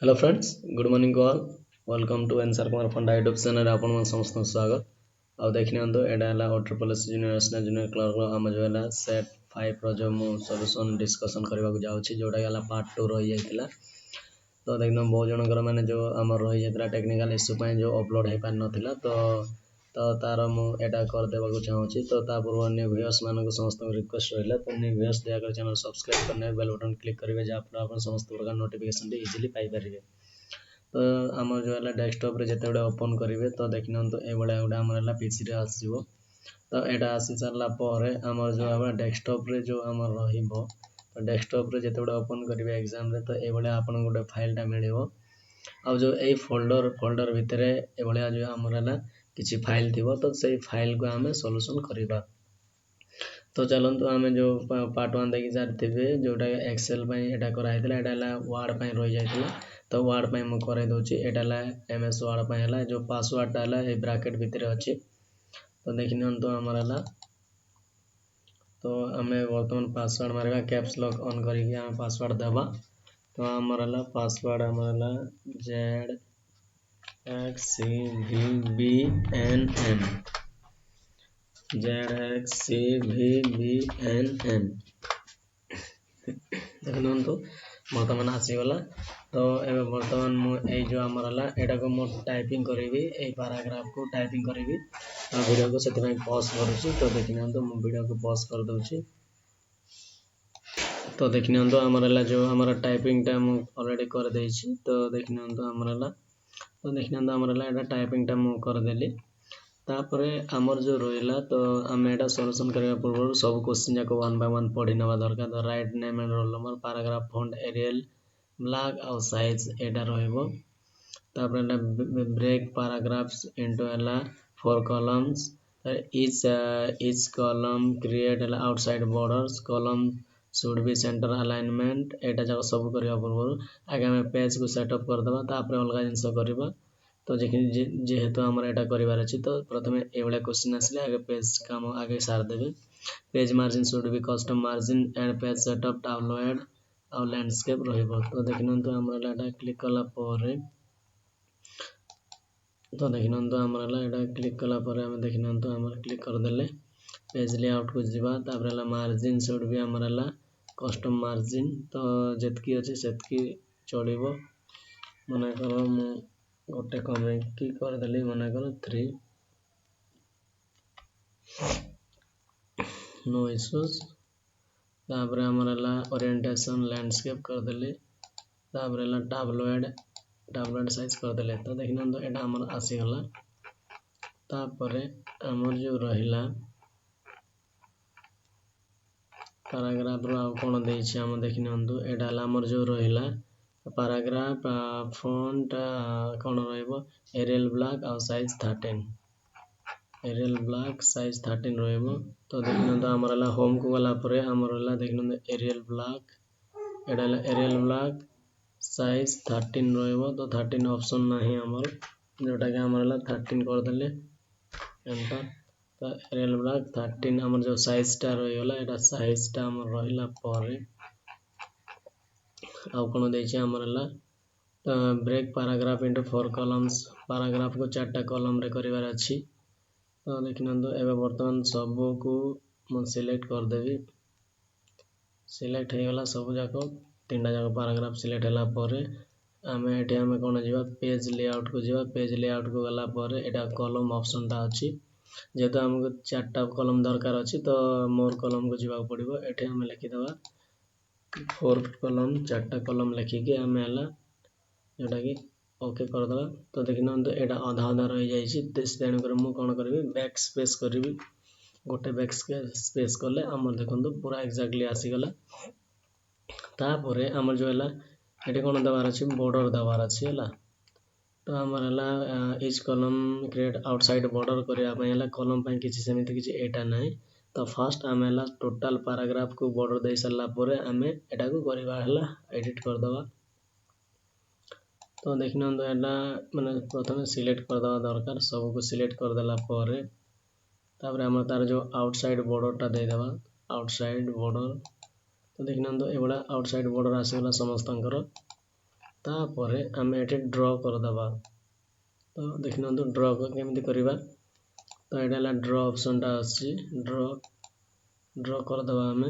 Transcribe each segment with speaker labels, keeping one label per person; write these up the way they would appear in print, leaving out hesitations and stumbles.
Speaker 1: Hello friends good morning to all welcome to answerkumar फंडा YouTube channel आपण मन समस्त स्वागत आ देखि नियंतो एडा हला water policy junior national junior clerk हम जो हला सेट 5 रो जो मु सॉल्यूशन डिस्कशन करबा को जाउछि जोडा हला पार्ट 2 रहि जायतिला तो देखनो बहुत जनकर माने जो हमर रहि जायतिला टेक्निकल इश्यू पय जो अपलोड हे पार नथिला तो तार मु एडा कर देबा को चाहूछि तो ता पूर्व अन्य व्यूअर्स मानको समस्त रिक्वेस्ट रहला तो अन्य व्यूअर्स दया कर चैनल सब्सक्राइब करने बेल बटन क्लिक करिवे जा पर आपण समस्त प्रकार नोटिफिकेशन इजीली पाई परिवे। तो आम जो है डेस्कटॉप रे जिते ओपन करेंगे तो देखना तो ये गोटे आम पीसी रे आसो तो यहाँ आसी सारा आम जो है डेस्कटॉप रे जो आम रो तो डेस्कटॉप रे जिते ओपन करेंगे एग्जाम रे तो ये आपन गोटे फाइलटा मिलो आ जो ये फोल्डर भितर ये जो आमर किसी फाइल थी तो से फाइल को आम सॉल्यूशन करवा। तो चलतु आम जो पार्ट 1 देखी सारी जोटा एक्सेल एटा कराइला एटा वार्ड रही जाता तो वार्ड पे मु करे दोची एटा ला एमएस वर्ड पे हला जो पासवर्ड डाला ए ब्रैकेट भीतर अछि तो देखिन तो हमर हला तो हमें वर्तमान पासवर्ड मारबा कैप्स लॉक ऑन करिक हम पासवर्ड देबा तो हमर हला पासवर्ड हमर हला ZXCVBNN देखन तो वर्तमान आसीगला तो एबे वर्तमान मु ए जो हमर हला एटा को मु टाइपिंग करेबी ए पैराग्राफ को टाइपिंग करेबी तो वीडियो को सेति में पॉज करूची तो देखिन तो मु वीडियो को पॉज कर दोची तो देखिन तो हमर हला जो हमर टाइपिंग टा मु ऑलरेडी कर देछि तो देखिन तो हमर हला तो देखिन तो हमर हला एटा टाइपिंग टा मु कर देली तापरे हमर जो रोइला तो हम एटा सॉल्यूशन करबा पूर्व सब क्वेश्चन जाको 1 बाय 1 पढि नबा दरकार तो write name and roll number paragraph font Arial black और साइज एटा रहइबो तापरे ब्रेक पैराग्राफ्स इनटू हला 4 कॉलम्स each column create हला outside borders column should be center alignment एटा जाको सब करबा पूर्व आगे हम पेज को सेटअप कर देबा तापरे अलगा जिंस करबा तो जेहेतु आमर एटा करिवार अछि तो प्रथमे एवळे क्वेश्चन आसले आगे पेज काम आगे सार देबे page margin should be custom margin and page setup download और लैंडस्केप रहइबो तो देखिन तो हमर एटा क्लिक कला परे तो देखिन तो हमर एटा क्लिक कला परे हम देखिन तो हमर क्लिक कर देले पेज लेआउट को जीवा तापरे मार्जिन शुड बी हमर कस्टम मार्जिन तो जेतकी अछि सेतकी चलिबो मने करो मु गोटे कमेंट की कर देली मने करो 3 नो इश्यूज तापरे हमरला ओरिएंटेशन लैंडस्केप कर देली तापरे टैबलेट साइज कर देले तो देखिन तो एटा हमर आसी गला तापरे हमर जो रहिला पैराग्राफ रो कोन देइ छी हम देखिन तो एटा हमर जो रहिला पैराग्राफ फॉन्ट कौन रहइबो एरियल ब्लैक और साइज 13 एरियल ब्लैक साइज 13 रहइबो तो देखिन तो हमरला होम को वाला परे हमरला देखिन तो एरियल ब्लैक एडाला एरियल ब्लैक साइज 13 रहइबो तो 13 ऑप्शन नाही हमर जोटा के हमरला 13 कर देले एंटर तो एरियल ब्लैक 13 हमर जो साइज टा रहइला एटा साइज टा हमर रहिला परे आउ कोन देइ छी हमरला break paragraph into 4 columns paragraph को 4टा कॉलम रे करिवार अछि तो देखिन तो एबे वर्तमान सब को म सिलेक्ट कर देबी सिलेक्ट हे गला सब जाको 3टा जाको पैराग्राफ सिलेक्ट हला परे हमें एठी हमें कोन जीवा पेज लेआउट को जीवा पेज लेआउट को गला परे एटा कॉलम ऑप्शन ता अछि जेतो हमको 4टा कॉलम दरकार अछि तो मोर कॉलम को जीवा पड़िबो एठी हमें लिखि देबा 4 कॉलम 4टा कॉलम लिखि के हमें हला जोटा कि ओके कर देबा तो देखिन तो एटा आधा आधा रहि जाई छी तेन कर मु कोन करबी बैक स्पेस करबी गोटे बैक स्पेस करले हमर देखन तो पूरा एक्जेक्टली आसी गला तापरे हमर जो हला एठी कोन दबार अछि बॉर्डर दबार अछि हला तो हमर हला etch column create outside border करिया पय हला कॉलम पय किछि समिति किछि एटा नै तो फर्स्ट हमें हला टोटल पैराग्राफ को बॉर्डर दे सरला परे हमें एटा को करिवा हला एडिट कर दबा तो देखिन तो एटा माने प्रथमे सिलेक्ट कर दबा दरकार सब को सिलेक्ट कर देला परे तापर हम तार जो आउटसाइड बॉर्डर टा दे देबा आउटसाइड बॉर्डर तो देखिन तो एबडा आउटसाइड बॉर्डर आसीगला समस्तंकर तापर आम ये ड्र करदे तो देखिए ड्र केमी करवा तो यहाँ ड्र ऑप्शन टा ड्र करदे आम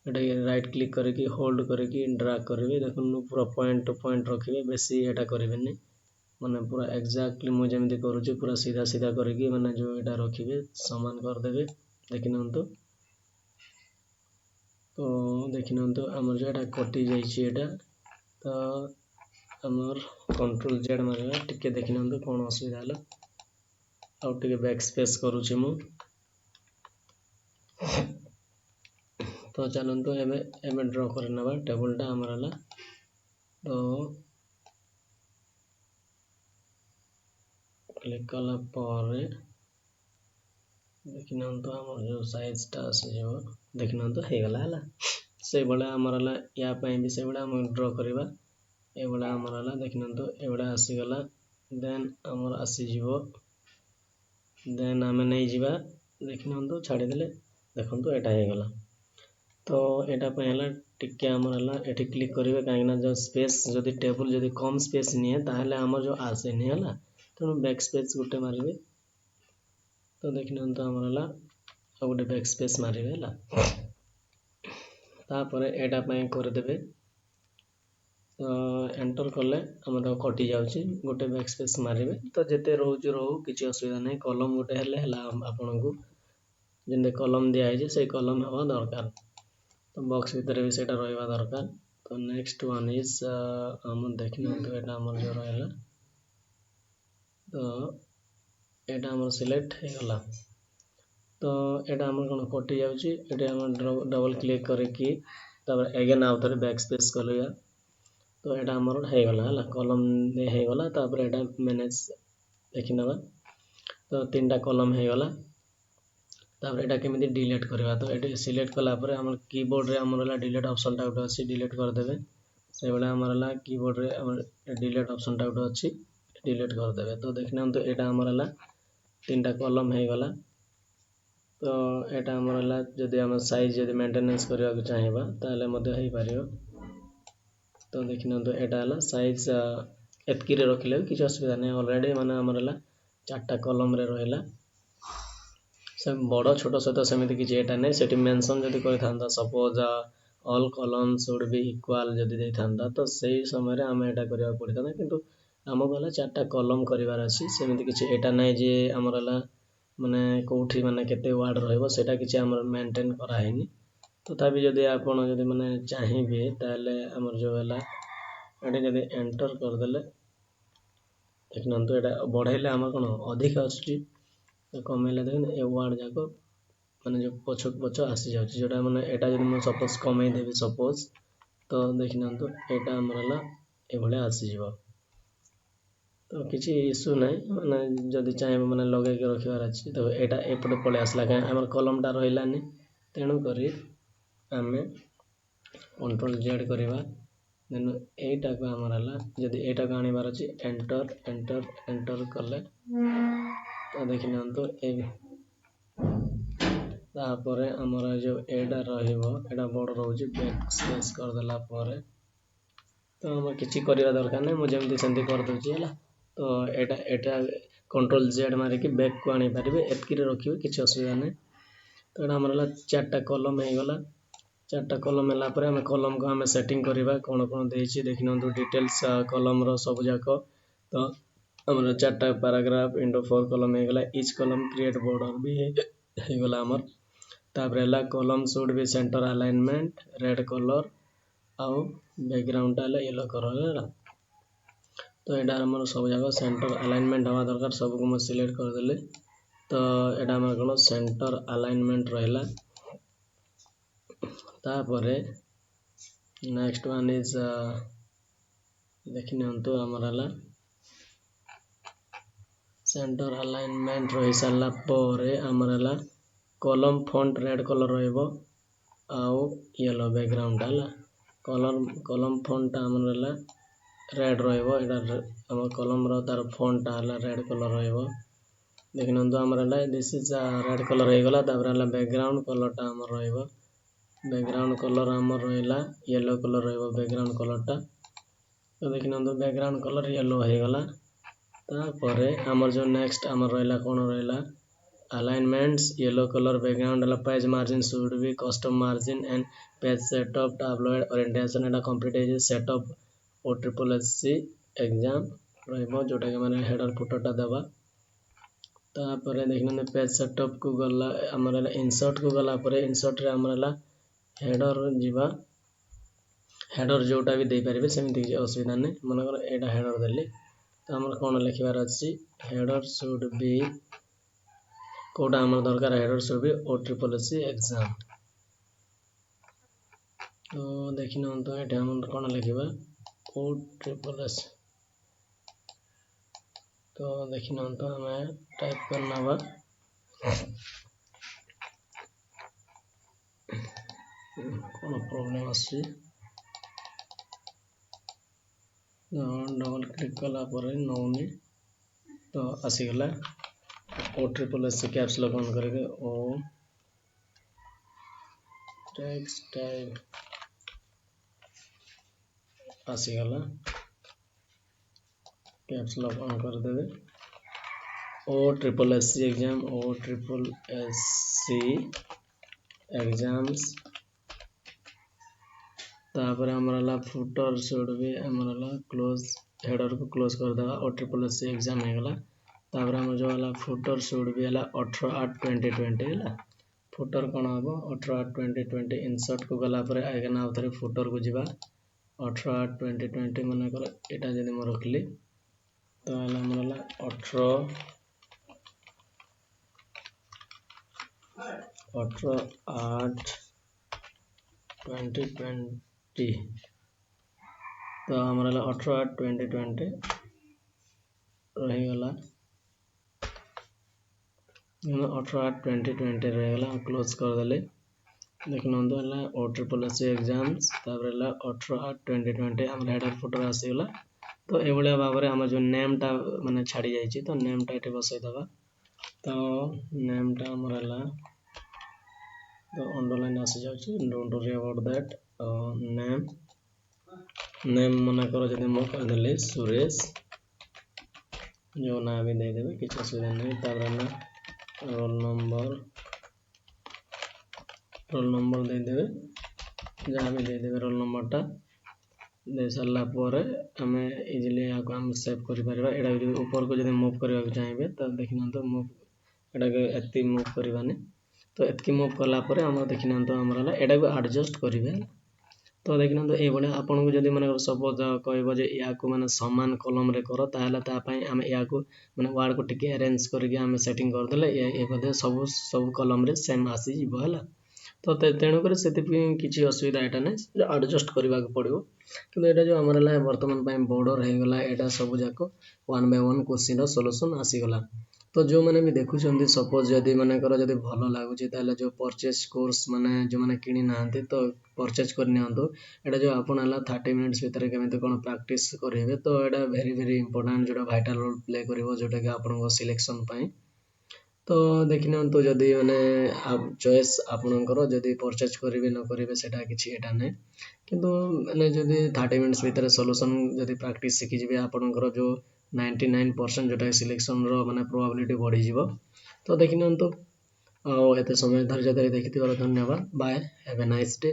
Speaker 1: ये राइट क्लिक करके होल्ड करके ड्रैग करेंगे देखो पूरा पॉइंट टू पॉइंट रखिए बेसी एटा करेंगे माने पूरा एक्जाक्टली मुझे जमी करुँच पूरा सीधा सीधा करके माने जो यहाँ रखिए समान करदे देखिए तो देखिए आमर जो यहाँ कटि जाइए तो आमर कंट्रोल जेड मारे टिके देखिए कौन असुविधा है आउ टे बैक स्पेस करुँची मु तो चलते एवं ड्र कर टेबुलटा आमर है तो क्लिक कलापर देखिए आम जो साइजटा आसो देखिए हो गला है से भाया आमर है या भी से भाया आम ड्र करवा ये आमर है देखिए ये आसीगला देन आमर आसीज देन आम नहीं जावा देखिए छाड़ीदे देखो यहाँ होगला तो यहाँ टिके आमर है ये क्लिक करेंगे कहीं जो स्पेस जदि टेबुल जदि कम स्पेस निए ताहले आमर जो आसेनी है तेणु बैक स्पेस गोटे मारे तो देखिए आमर है गोटे बैक स्पेस मारे है तापर यहाँ करदे तो एंटर कले आम तो कटि जाऊँगी गोटे बैक स्पेस मारे तो जिते रोचे रो किसी असुविधा नहीं कलम गोटे आपन को जमी कलम दिखाई से कलम हवा दरकार तो बॉक्स भितर भी से रहा दरकार तो नेक्स्ट वन इज आम देखिए यहाँ आम जो रहा तो यहाँ आम सिलेक्ट होगला तो यहाँ आम कौन कटि जाऊँगी डबल क्लिक करके एगेन आउ थे बैक स्पेस कर तो यहाँ आमर होगला है कलम होगला तापर यहाँ मैनेज देखी ना तो 3टा कलम होगला तापर यहाँ केमी डिलीट करवा तो ये सिलेक्ट कलापर आम कीबोर्ड रे आमर डिलीट ऑप्शन टा गोटे अच्छी डिलीट करदे से भाया आमर है कीबोर्ड रे डिलीट ऑप्शन टा गोटे अच्छी डिलीट करदे तो देखना तो यहाँ आमर है 3टा कलम होगला तो यहाँ आमर है जदि आम साइज जदि मेंटेनेंस करने को चाहिए ताले हो पार तो देखिए यहाँ है साइज एतकी रखिले किसी असुविधा नहीं ऑलरेडी माने आमर है 4टा कलम रे रहा से बड़ छोट सहित सेमती किसी एटा नहीं से मेंशन जदि कर सपोज ऑल कलम शुड बी इक्वल जदि देता तो सही समय आम यहाँ करने पड़ता किंतु आमको है 4टा कलम करार अच्छी सेमती किसी एटा नहीं जे आमर है माने कौटी माने केते वार्ड रहा किसी आमर मेंटेन करानी तथापि जदि आपड़ जदि माने चाहिए ताले आमर जो है ये जब एंटर करदे देखना तो यहाँ बढ़ाइले आम कौन अधिक आसूँ कमेले देखिए ए वार्ड जाक माने जो पछक पछ आसी जाऊँगी जोटा मैंने यहाँ जब मुझे सपोज कमेदेवी सपोज तो देखना तो यहाँ आमर है ये आसीज तो किसी इश्यू ना माने जदि चाहिए मैंने लगे रखार अच्छी तो यहाँ एपटे पलि आसला कहीं आम कलमटा रही तेणुक आम कंट्रोल जेड करवा देन यटा को आमर है जदि यटा को आनबार अच्छी एंटर एंटर एंटर कले तो देखिए तो तापर आमर जो एटा रहा बड़ रोचे बैक स्पेस करदेला तो आम किसी करवा दरकार नहीं मुझे सेमती करदे है तो यहाँ कंट्रोल जेड मारिक बैक को आनी पारे एतकी रखिए किसी असुविधा नहीं तो यहाँ आमर है 4टा कलम होगला 4टा कलम है आम कलम को आम सेटिंग करवा कौन कौन देखिए देखिए डिटेल्स कलम सब जाक तो आम 4टा पैराग्राफ इंटू 4 कलम होगला इच कलम क्रिएट बॉर्डर भी होगला आमर तापर है कलम should be center alignment red colour आउ बैकग्राउंड है येलो कलर है तो यहाँ आम सब जाक सेंटर अलाइनमेंट हवा दरकार सबको मुझे सिलेक्ट करदे तो यहाँ आम कौन सेंटर अलाइनमेंट रहा तापर नेक्स्ट वन इज देखिए तो आमर है सेंटर अलाइनमेंट रही सारा पर आमर है कलम फॉन्ट रेड कलर आउ येलो बैकग्राउंड है कलम फॉन्ट आमर है रेड रम कलम तार फॉन्ट है रेड कलर देखिए तो आमर है दिस इज रेड कलर होगला बैकग्राउंड कलरटा आमर बैकग्राउंड कलर आमर रहिला येलो कलर रहइबो बैकग्राउंड कलरटा तो देखिनंदो बैकग्राउंड कलर येलो हो गला तापरे आमर जो नेक्स्ट आमर रहिला कोन रहिला alignments yellow color background la page margin should be custom margin and page setup tabloid orientation and complete is setup OSSSC exam रहइबो जोटा के माने हेडर फुटर टा देबा तापरे देखिनंदो पेज सेटअप को गला हमरला इंसर्ट को गला परे इंसर्ट रे हमरला हेडर जीवा हेडर जोटा भी दे परिबे सेमिति कि असुविधा नै मनकर एटा हेडर देली तो हमर कोन लिखिबार अछि हेडर शुड बी कोटा हमर दरकार header should be OSSSC exam तो देखिन तो एटा हमर कोन लिखिबा OSSSC तो देखिन तो हमें टाइप करना बा कोन प्रॉब्लम अछि डबल क्लिक कला परे नौनी तो आसी गला OSSSC कैप्स लॉक ऑन करके ओ टेक्स्ट टाइप आसी गला कैप्स लॉक ऑन कर देबे OSSSC एग्जाम OSSSC एग्जाम्स तापर हमरला फुटर शुड भी हमरला क्लोज हेडर को क्लोज कर देबा OSSSC एग्जाम हे गला तापर हम जो वाला फुटर शुड भी हला 18/8/2020 हला फुटर कोन हबो 18/8/2020 इंसर्ट को गला परे आगे ना उतरे फुटर को जीवा 18/8/2020 माने कर एटा जदी म रखली तो हमरला 18/8/2020 तो हमरला 18/8/2020 रही गला 18/8/2020 रही गला क्लोज कर देले देखिन तो हला OSSSC एग्जाम्स तापर हला 18/8/2020 हम हेडर फुटर आसी गला तो एबळे भाबरे हम जो नेम टा माने छाडी जाई छी तो नेम टा एटे बसै दबा तो नेम टा हमर हला तो अंडरलाइन आसी जाउ छी don't worry about that name मना करो जदी मो कर देले सुरेश जो ना भी दे देबे किछ असुविधा नहीं तापर ना रोल नंबर दे देबे जहां भी दे देबे रोल नंबर टा दे सरला परे हमें इजीली आको हम सेव करि परबा एडा ऊपर को जदी मूव करबा चाहिबे त देखिन तो मूव एडा के एत्ती मूव करबानी तो एत्की मूव करला परे हम देखिन तो हमरला एडा को एडजस्ट करिवे तो देखिन तो ए बडे आपन को जदी माने सपोज कहबो जे या को माने समान कॉलम रे करो ताहला ता पई हम या को माने वर्ड को टिके अरेंज करके हम सेटिंग कर देले ए बदे सब कॉलम रे सेम आसी जिवो हला तो तेणु करे सेति किछि असुविधा एटा नै एडजस्ट करबा को पड़िबो किंतु एटा जो हमरला वर्तमान पई बॉर्डर हे गला एटा सब जाको 1 बाय 1 क्वेश्चन रो सॉल्यूशन आसी गला तो जो माने भी देखु छंदी सपोज जदी माने करो जदी भलो लागु छी ताले जो परचेस कोर्स माने जो माने किनी नांते तो परचेस करनी आंतो एटा जो आपन हला 30 मिनिट्स भीतर केमिते कोन प्रैक्टिस करिवे तो एटा वेरी इंपोर्टेंट जोटा वाइटल रोल प्ले करिवो जोटा के आपन को सिलेक्शन पई तो देखिन तो जदी माने आप चॉइस आपनकर जदी परचेज करिवे न करिवे सेटा किछि एटा नै किंतु माने जदी 30 मिनिट्स भीतर सॉल्यूशन जदी प्रैक्टिस सिखि जिवे आपनकर जो 99% जोटा सिलेक्शन रो माने प्रोबेबिलिटी बढ़ी जिवो तो देखिन तो एते समय धैर्य धरि देखिथिबार धन्यवाद bye have a nice day.